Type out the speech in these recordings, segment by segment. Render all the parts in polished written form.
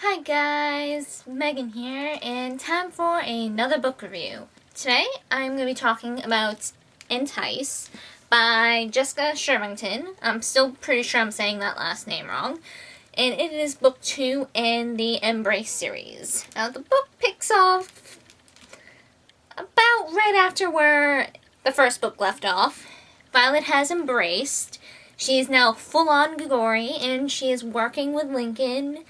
Hi guys, Megan here, and time for another book review. Today I'm going to be talking about Entice by Jessica Shirvington. I'm still pretty sure I'm saying that last name wrong. And it is book 2 in the Embrace series. Now the book picks off about right after where the first book left off. Violet has embraced. She is now full-on Gigori, and she is working with Lincoln,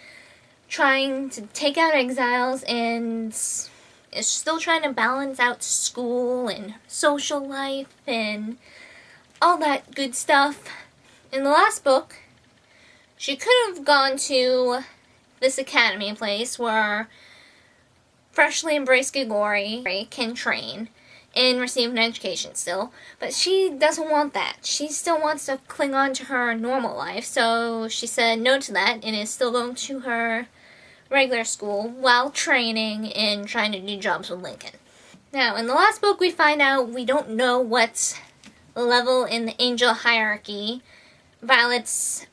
trying to take out exiles, and is still trying to balance out school and social life and all that good stuff. In the last book, she could have gone to this academy place where freshly embraced Gigori can train and receive an education still, but she doesn't want that. She still wants to cling on to her normal life, so she said no to that and is still going to her regular school while training and trying to do jobs with Lincoln. Now, in the last book, we find out we don't know what level in the angel hierarchy Violet's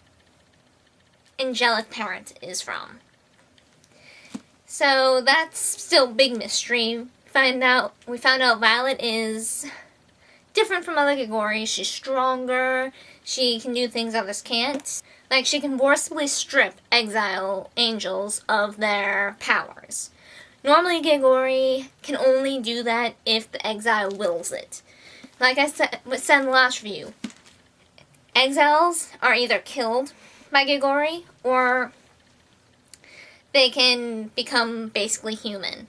angelic parent is from. So that's still a big mystery. We found out Violet is different from other Gigori. She's stronger. She can do things others can't. Like, she can forcibly strip exile angels of their powers. Normally, Gigori can only do that if the exile wills it. Like I said in the last review, exiles are either killed by Gigori, or they can become basically human.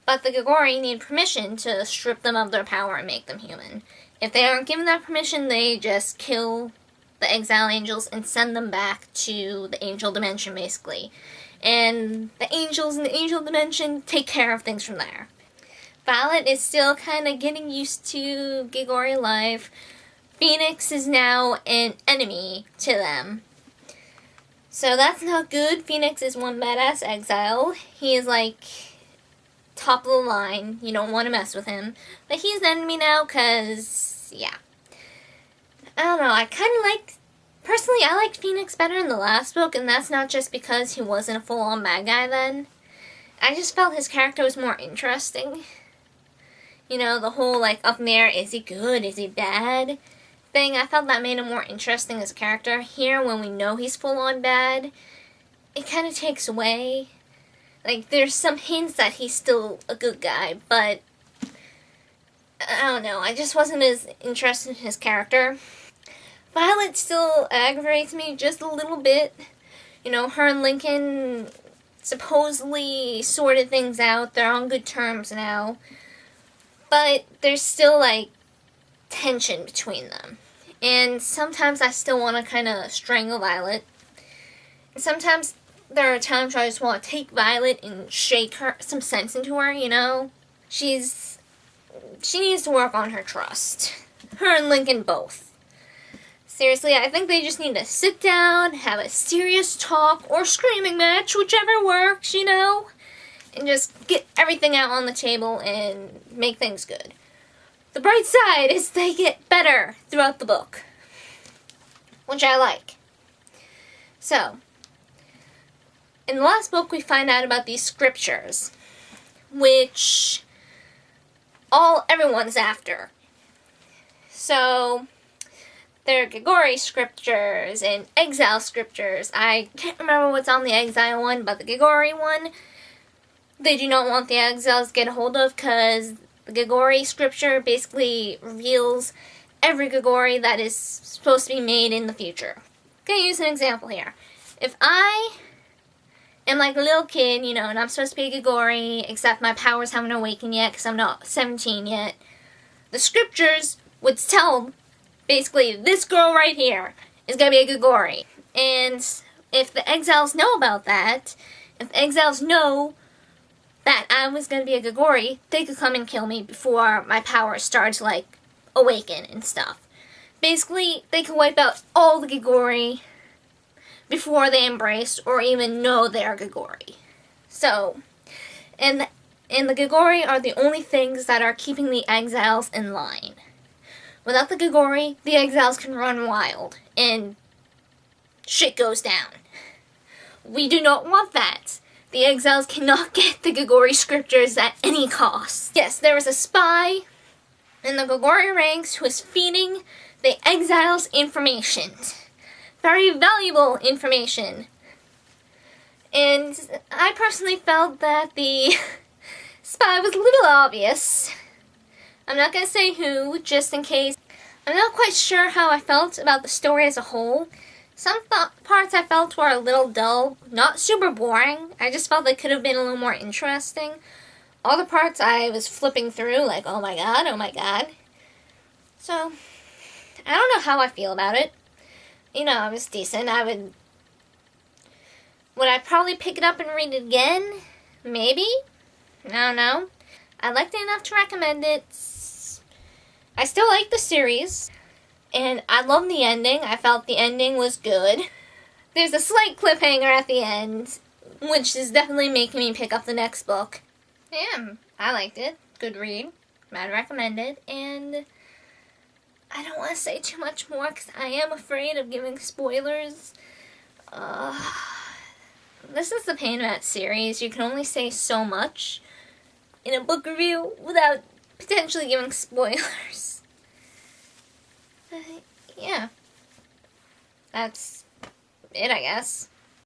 But the Gigori need permission to strip them of their power and make them human. If they aren't given that permission, they just kill the exile angels and send them back to the angel dimension, basically. And the angels in the angel dimension take care of things from there. Violet is still kind of getting used to Gigori life. Phoenix is now an enemy to them. So that's not good. Phoenix is one badass exile. He is like top of the line. You don't want to mess with him. But he's an enemy now because, yeah. I don't know, personally, I liked Phoenix better in the last book, and that's not just because he wasn't a full-on bad guy then. I just felt his character was more interesting. You know, the whole, like, up in the air, is he good, is he bad thing, I felt that made him more interesting as a character. Here, when we know he's full-on bad, it kind of takes away. Like, there's some hints that he's still a good guy, but I don't know, I just wasn't as interested in his character. Violet still aggravates me just a little bit. You know, her and Lincoln supposedly sorted things out. They're on good terms now. But there's still, like, tension between them. And sometimes I still want to kind of strangle Violet. And sometimes there are times where I just want to take Violet and shake some sense into her, you know? She needs to work on her trust. Her and Lincoln both. Seriously, I think they just need to sit down, have a serious talk, or screaming match, whichever works, you know? And just get everything out on the table and make things good. The bright side is they get better throughout the book, which I like. So, in the last book we find out about these scriptures, which everyone's after. So, there are Gigori scriptures and exile scriptures. I can't remember what's on the exile one, but the Gigori one, they do not want the exiles to get a hold of, because the Gigori scripture basically reveals every Gigori that is supposed to be made in the future. I'm going to use an example here. If I am like a little kid, you know, and I'm supposed to be a Gigori, except my powers haven't awakened yet because I'm not 17 yet, the scriptures would tell basically, this girl right here is going to be a Gigori. And if the exiles know about that, if the exiles know that I was going to be a Gigori, they could come and kill me before my powers start to, like, awaken and stuff. Basically, they could wipe out all the Gigori before they embrace or even know they're Gigori. So, and the Gigori are the only things that are keeping the exiles in line. Without the Gigori, the exiles can run wild, and shit goes down. We do not want that. The exiles cannot get the Gogori scriptures at any cost. Yes, there was a spy in the Gogori ranks who was feeding the exiles information. Very valuable information. And I personally felt that the spy was a little obvious. I'm not going to say who, just in case. I'm not quite sure how I felt about the story as a whole. Some parts I felt were a little dull, not super boring. I just felt they could have been a little more interesting. All the parts I was flipping through like, oh my god, oh my god. So, I don't know how I feel about it. You know, it was decent. Would I probably pick it up and read it again? Maybe? I don't know. I liked it enough to recommend it. I still like the series. And I love the ending. I felt the ending was good. There's a slight cliffhanger at the end, which is definitely making me pick up the next book. Yeah, I liked it. Good read. I'd recommend it. And I don't want to say too much more because I am afraid of giving spoilers. This is the pain of that series. You can only say so much in a book review without potentially giving spoilers. Yeah. That's it, I guess.